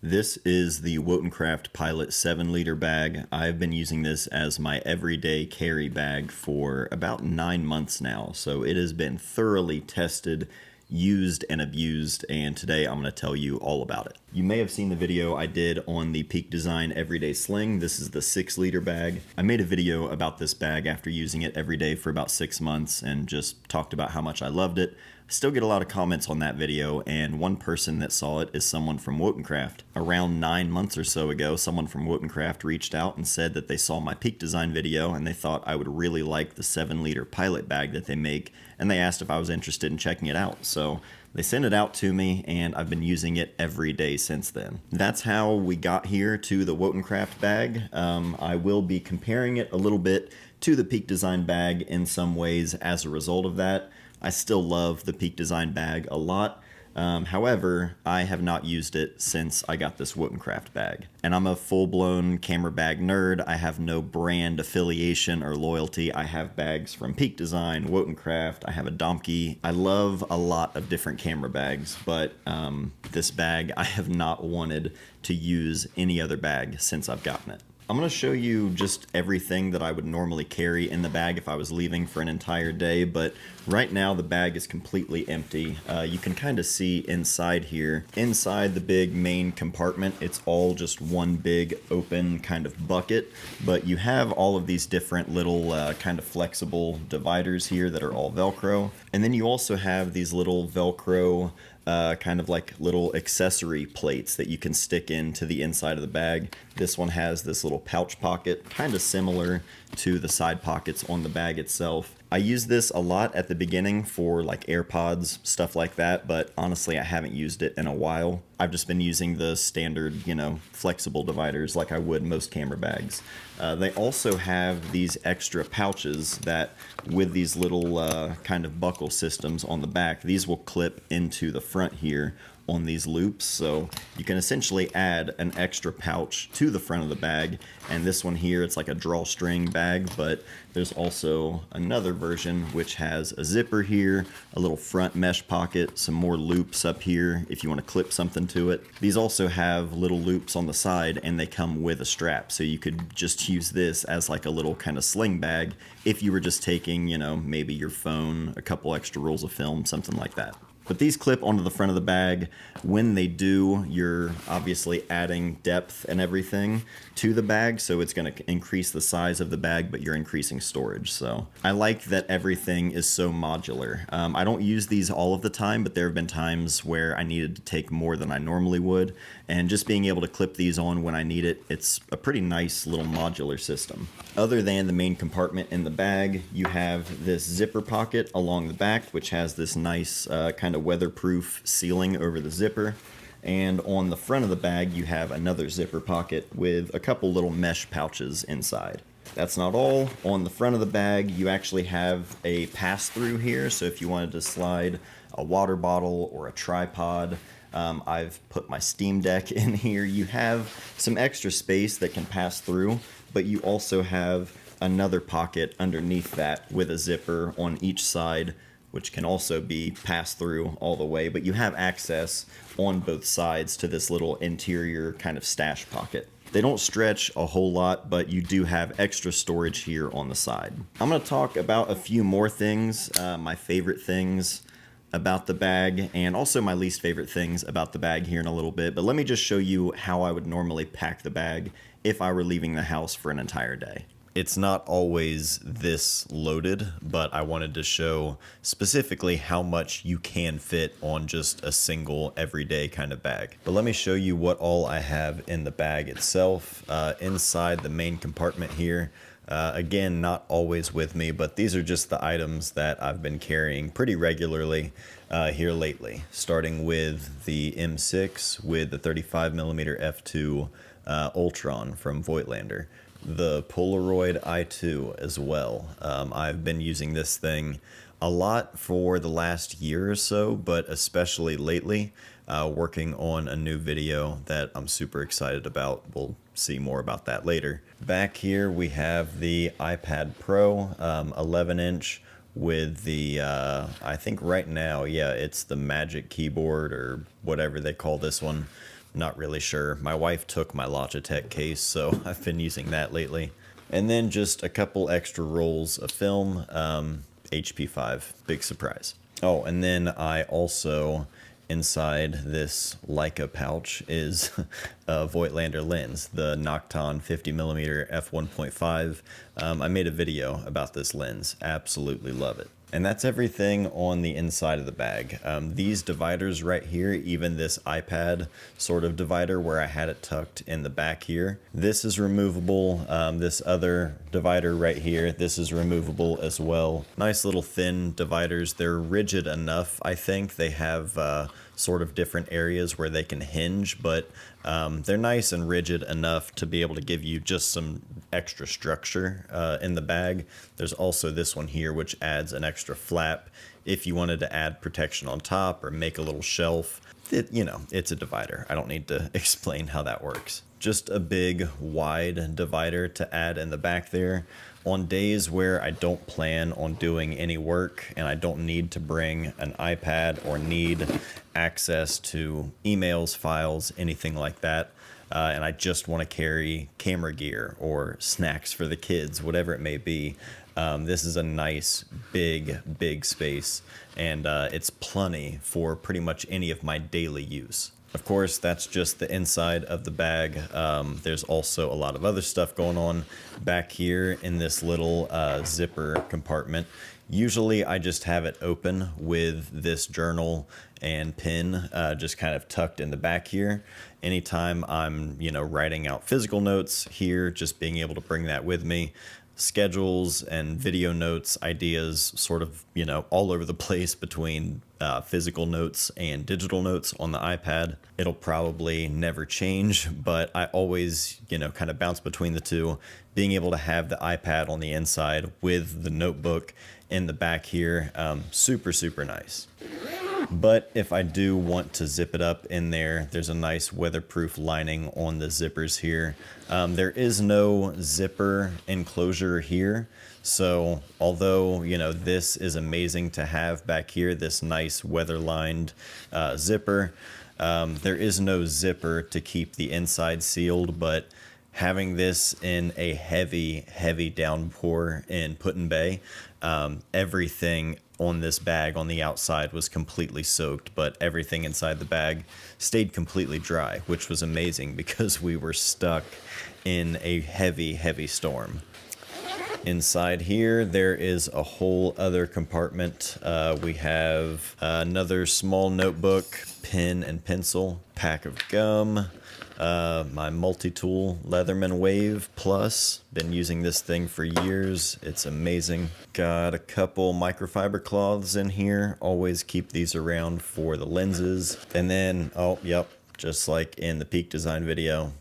This is the Wotancraft Pilot 7-liter bag. I've been using this as my everyday carry bag for about 9 months now, so it has been thoroughly tested, used, and abused, and today I'm going to tell you all about it. You may have seen the video I did on the Peak Design Everyday Sling. This is the 6-liter bag. I made a video about this bag after using it every day for about 6 months and just talked about how much I loved it. Still get a lot of comments on that video, and one person that saw it is someone from Wotancraft. Around 9 months or so ago, someone from Wotancraft reached out and said that they saw my Peak Design video and they thought I would really like the 7-liter Pilot bag that they make, and they asked if I was interested in checking it out. So they sent it out to me, and I've been using it every day since then. That's how we got here to the Wotancraft bag. I will be comparing it a little bit to the Peak Design bag in some ways as a result of that. I still love the Peak Design bag a lot. However, I have not used it since I got this Wotancraft bag. And I'm a full-blown camera bag nerd. I have no brand affiliation or loyalty. I have bags from Peak Design, Wotancraft, I have a Domke. I love a lot of different camera bags, but this bag I have not wanted to use any other bag since I've gotten it. I'm going to show you just everything that I would normally carry in the bag if I was leaving for an entire day, but right now the bag is completely empty. You can kind of see inside here. Inside the big main compartment, it's all just one big open kind of bucket, but you have all of these different little kind of flexible dividers here that are all Velcro, and then you also have these little Velcro kind of like little accessory plates that you can stick into the inside of the bag. This one has this little pouch pocket, kind of similar to the side pockets on the bag itself. I use this a lot at the beginning for like AirPods, stuff like that, but honestly I haven't used it in a while. I've just been using the standard, flexible dividers like I would most camera bags. They also have these extra pouches that, with these little kind of buckle systems on the back, these will clip into the front here on these loops, so you can essentially add an extra pouch to the front of the bag. And this one here, it's like a drawstring bag, but there's also another version which has a zipper here, a little front mesh pocket, some more loops up here if you want to clip something to it. These also have little loops on the side, and they come with a strap, so you could just use this as like a little kind of sling bag if you were just taking, maybe your phone, a couple extra rolls of film, something like that. But these clip onto the front of the bag. When they do, you're obviously adding depth and everything to the bag, so it's going to increase the size of the bag, but you're increasing storage. So I like that everything is so modular. I don't use these all of the time, but there have been times where I needed to take more than I normally would, and just being able to clip these on when I need it, it's a pretty nice little modular system. Other than the main compartment in the bag, you have this zipper pocket along the back, which has this nice kind of weatherproof sealing over the zipper. And on the front of the bag, you have another zipper pocket with a couple little mesh pouches inside. That's not all. On the front of the bag, you actually have a pass-through here, so if you wanted to slide a water bottle or a tripod, I've put my Steam Deck in here. You have some extra space that can pass through, but you also have another pocket underneath that with a zipper on each side, which can also be passed through all the way, but you have access on both sides to this little interior kind of stash pocket. They don't stretch a whole lot, but you do have extra storage here on the side. I'm going to talk about a few more things, my favorite things about the bag, and also my least favorite things about the bag here in a little bit, but let me just show you how I would normally pack the bag if I were leaving the house for an entire day. It's not always this loaded, but I wanted to show specifically how much you can fit on just a single everyday kind of bag. But let me show you what all I have in the bag itself. Inside the main compartment here, again, not always with me, but these are just the items that I've been carrying pretty regularly here lately. Starting with the M6 with the 35mm f2 Ultron from Voigtlander. The Polaroid i2 as well. I've been using this thing a lot for the last year or so, but especially lately, working on a new video that I'm super excited about. We'll see more about that later. Back here we have the iPad Pro 11-inch with the, I think right now, yeah, it's the Magic Keyboard or whatever they call this one. Not really sure. My wife took my Logitech case, so I've been using that lately. And then just a couple extra rolls of film, HP5, big surprise. Oh, and then I also, inside this Leica pouch is a Voigtlander lens, the Nocton 50mm f1.5. I made a video about this lens, absolutely love it. And that's everything on the inside of the bag. These dividers right here, even this iPad sort of divider where I had it tucked in the back here, this is removable. This other divider right here, this is removable as well. Nice little thin dividers. They're rigid enough, I think. They have sort of different areas where they can hinge, but they're nice and rigid enough to be able to give you just some extra structure in the bag. There's also this one here, which adds an extra flap if you wanted to add protection on top or make a little shelf. It's a divider. I don't need to explain how that works. Just a big wide divider to add in the back there. On days where I don't plan on doing any work and I don't need to bring an iPad or need access to emails, files, anything like that, and I just want to carry camera gear or snacks for the kids, whatever it may be, this is a nice big space, and it's plenty for pretty much any of my daily use. Of course, that's just the inside of the bag. There's also a lot of other stuff going on back here in this little zipper compartment. Usually I just have it open with this journal and pen just kind of tucked in the back here. Anytime I'm, writing out physical notes here, just being able to bring that with me. Schedules and video notes, ideas, sort of, all over the place between physical notes and digital notes on the iPad. It'll probably never change, but I always, kind of bounce between the two. Being able to have the iPad on the inside with the notebook in the back here, super nice. But if I do want to zip it up in there, there's a nice weatherproof lining on the zippers here. There is no zipper enclosure here. So although, this is amazing to have back here, this nice weather-lined zipper, there is no zipper to keep the inside sealed, but having this in a heavy downpour in Put-in-Bay, everything on this bag on the outside was completely soaked, but everything inside the bag stayed completely dry, which was amazing because we were stuck in a heavy storm. Inside here, there is a whole other compartment. We have another small notebook, pen and pencil, pack of gum, my multi-tool Leatherman Wave Plus. Been using this thing for years. It's amazing. Got a couple microfiber cloths in here. Always keep these around for the lenses. And then, just like in the Peak Design video,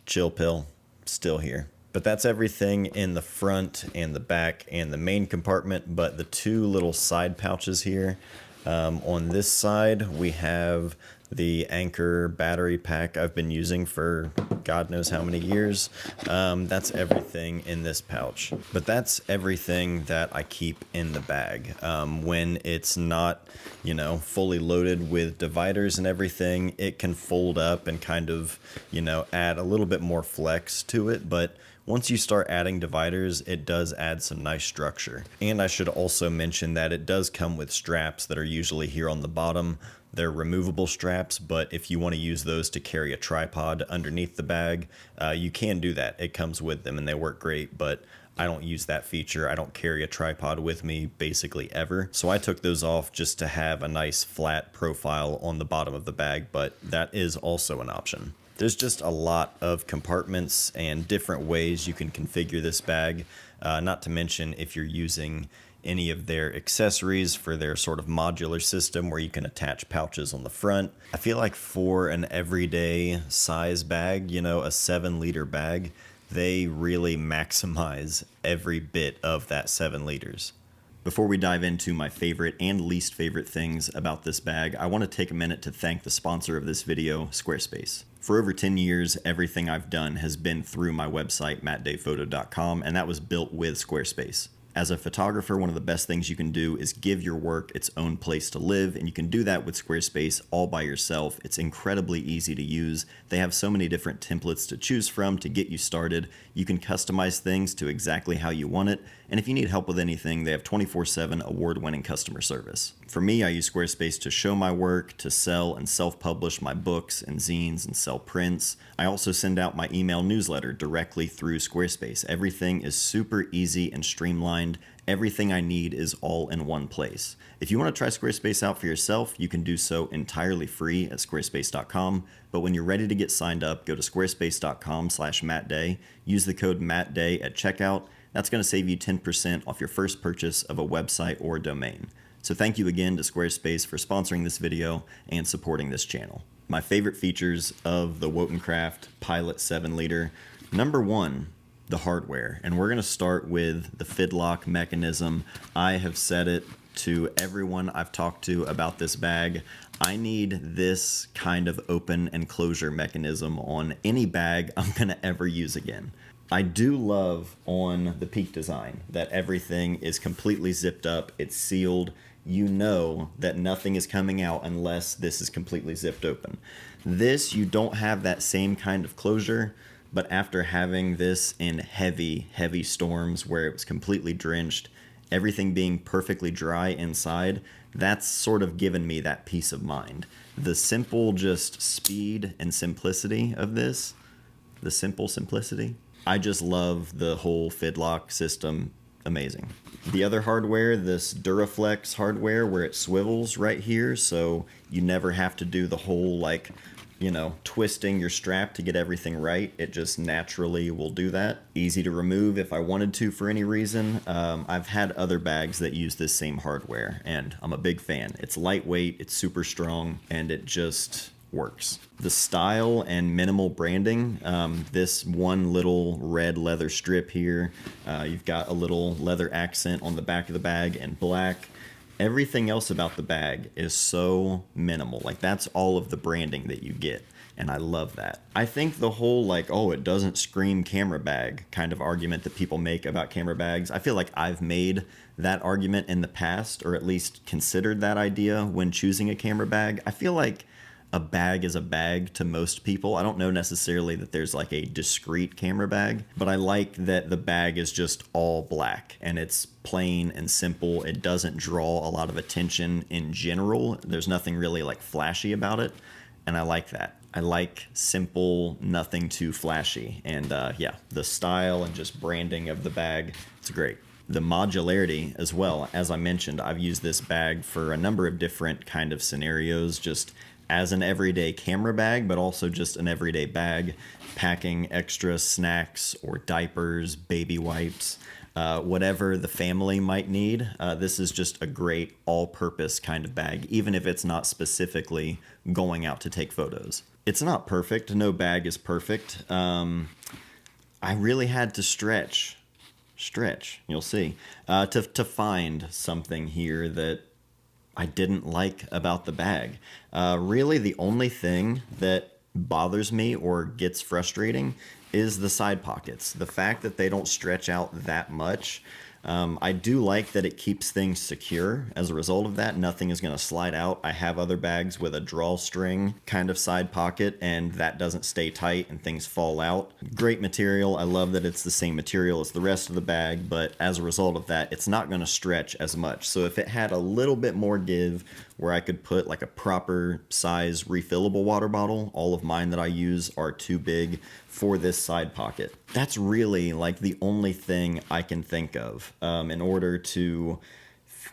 chill pill, still here. But that's everything in the front and the back and the main compartment, but the two little side pouches here. On this side, we have the Anker battery pack I've been using for God knows how many years. That's everything in this pouch. But that's everything that I keep in the bag. When it's not, fully loaded with dividers and everything, it can fold up and kind of, add a little bit more flex to it. But once you start adding dividers, it does add some nice structure. And I should also mention that it does come with straps that are usually here on the bottom. They're removable straps, but if you want to use those to carry a tripod underneath the bag, you can do that. It comes with them and they work great, but I don't use that feature. I don't carry a tripod with me basically ever. So I took those off just to have a nice flat profile on the bottom of the bag, but that is also an option. There's just a lot of compartments and different ways you can configure this bag, not to mention if you're using any of their accessories for their sort of modular system where you can attach pouches on the front. I feel like for an everyday size bag, a 7-liter bag, they really maximize every bit of that 7 liters. Before we dive into my favorite and least favorite things about this bag, I want to take a minute to thank the sponsor of this video, Squarespace. For over 10 years, everything I've done has been through my website, mattdayphoto.com, and that was built with Squarespace. As a photographer, one of the best things you can do is give your work its own place to live, and you can do that with Squarespace all by yourself. It's incredibly easy to use. They have so many different templates to choose from to get you started. You can customize things to exactly how you want it, and if you need help with anything, they have 24/7 award-winning customer service. For me, I use Squarespace to show my work, to sell and self-publish my books and zines and sell prints. I also send out my email newsletter directly through Squarespace. Everything is super easy and streamlined. Everything I need is all in one place. If you want to try Squarespace out for yourself, you can do so entirely free at squarespace.com. But when you're ready to get signed up, go to squarespace.com/MattDay. Use the code MattDay at checkout. That's going to save you 10% off your first purchase of a website or domain. So thank you again to Squarespace for sponsoring this video and supporting this channel. My favorite features of the Wotancraft Pilot 7 liter. Number one, the hardware. And we're going to start with the fidlock mechanism. I have said it to everyone I've talked to about this bag. I need this kind of open and closure mechanism on any bag I'm going to ever use again. I do love on the Peak design that everything is completely zipped up, it's sealed. You know that nothing is coming out unless this is completely zipped open. This, you don't have that same kind of closure, but after having this in heavy storms where it was completely drenched, everything being perfectly dry inside, that's sort of given me that peace of mind. The simple just speed and simplicity of this, the simple simplicity, I just love the whole fidlock system. Amazing. The other hardware, this Duraflex hardware where it swivels right here, so you never have to do the whole twisting your strap to get everything right. It just naturally will do that. Easy to remove if I wanted to for any reason. I've had other bags that use this same hardware, and I'm a big fan. It's lightweight, it's super strong, and it just works. The style and minimal branding, this one little red leather strip here, you've got a little leather accent on the back of the bag in black. Everything else about the bag is so minimal. Like, that's all of the branding that you get, and I love that. I think the whole it doesn't scream camera bag kind of argument that people make about camera bags, I feel like I've made that argument in the past, or at least considered that idea when choosing a camera bag. I feel like a bag is a bag to most people. I don't know necessarily that there's like a discrete camera bag, but I like that the bag is just all black and it's plain and simple. It doesn't draw a lot of attention in general. There's nothing really like flashy about it, and I like that. I like simple, nothing too flashy, and yeah, the style and just branding of the bag, it's great. The modularity as well. As I mentioned, I've used this bag for a number of different kind of scenarios, just as an everyday camera bag, but also just an everyday bag, packing extra snacks or diapers, baby wipes, whatever the family might need. This is just a great all-purpose kind of bag, even if it's not specifically going out to take photos. It's not perfect. No bag is perfect. I really had to stretch, you'll see, to find something here that I didn't like about the bag. Really, the only thing that bothers me or gets frustrating is the side pockets. The fact that they don't stretch out that much. I do like that it keeps things secure. As a result of that, nothing is going to slide out. I have other bags with a drawstring kind of side pocket, and that doesn't stay tight and things fall out. Great material. I love that it's the same material as the rest of the bag, but as a result of that, it's not going to stretch as much. So if it had a little bit more give, where I could put like a proper size refillable water bottle, all of mine that I use are too big for this side pocket. That's really like the only thing I can think of in order to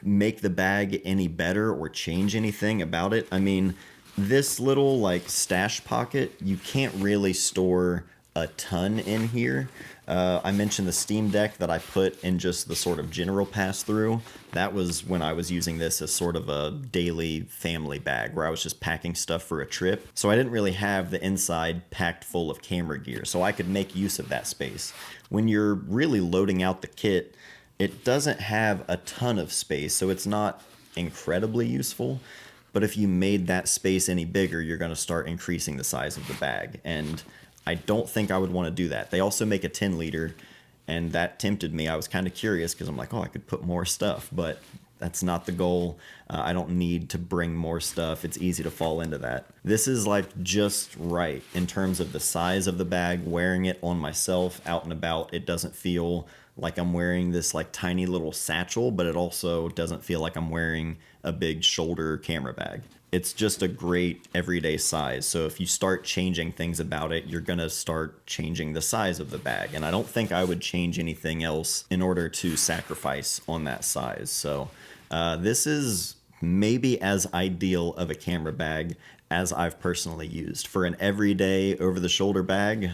make the bag any better or change anything about it. I mean, this little like stash pocket, you can't really store a ton in here. I mentioned the Steam Deck that I put in just the sort of general pass-through. That was when I was using this as sort of a daily family bag where I was just packing stuff for a trip. So I didn't really have the inside packed full of camera gear, so I could make use of that space. When you're really loading out the kit, it doesn't have a ton of space, so it's not incredibly useful. But if you made that space any bigger, you're going to start increasing the size of the bag, and I don't think I would want to do that. They also make a 10 liter, And that tempted me. I was kind of curious because I'm like, oh, I could put more stuff, but that's not the goal. I don't need to bring more stuff. It's easy to fall into that. This is like just right in terms of the size of the bag. Wearing it on myself out and about, it doesn't feel like I'm wearing this like tiny little satchel, but it also doesn't feel like I'm wearing a big shoulder camera bag. It's just a great everyday size. So if you start changing things about it, you're gonna start changing the size of the bag. And I don't think I would change anything else in order to sacrifice on that size. So this is maybe as ideal of a camera bag as I've personally used. For an everyday over-the-shoulder bag,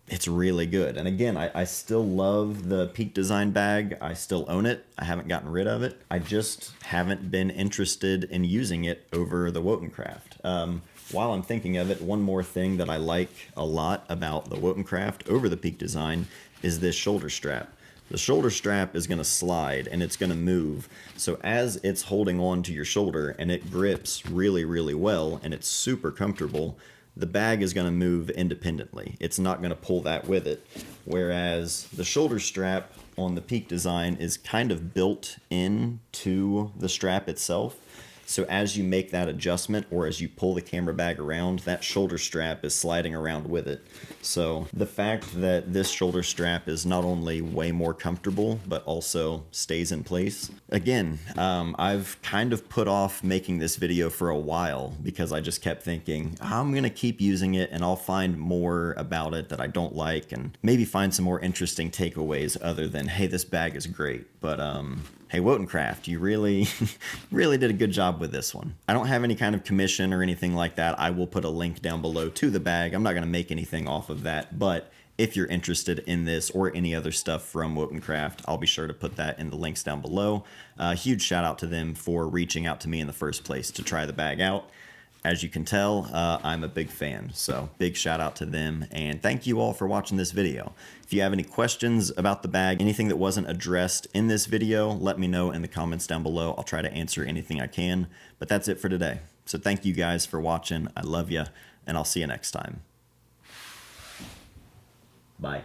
it's really good. And again, I still love the Peak Design bag. I still own it. I haven't gotten rid of it. I just haven't been interested in using it over the Wotancraft. While I'm thinking of it, one more thing that I like a lot about the Wotancraft over the Peak Design is this shoulder strap. The shoulder strap is going to slide and it's going to move. So as it's holding on to your shoulder and it grips really, really well and it's super comfortable, the bag is going to move independently. It's not going to pull that with it. Whereas the shoulder strap on the Peak Design is kind of built into the strap itself. So as you make that adjustment or as you pull the camera bag around, that shoulder strap is sliding around with it. So the fact that this shoulder strap is not only way more comfortable, but also stays in place. Again, I've kind of put off making this video for a while because I just kept thinking, I'm gonna keep using it and I'll find more about it that I don't like and maybe find some more interesting takeaways other than, hey, this bag is great. But hey, Wotancraft, you really, really did a good job with this one. I don't have any kind of commission or anything like that. I will put a link down below to the bag. I'm not going to make anything off of that, but if you're interested in this or any other stuff from Wotancraft, I'll be sure to put that in the links down below. Huge shout out to them for reaching out to me in the first place to try the bag out. As you can tell, I'm a big fan, so big shout out to them, and thank you all for watching this video. If you have any questions about the bag, anything that wasn't addressed in this video, let me know in the comments down below. I'll try to answer anything I can, but that's it for today. So thank you guys for watching. I love you, and I'll see you next time. Bye.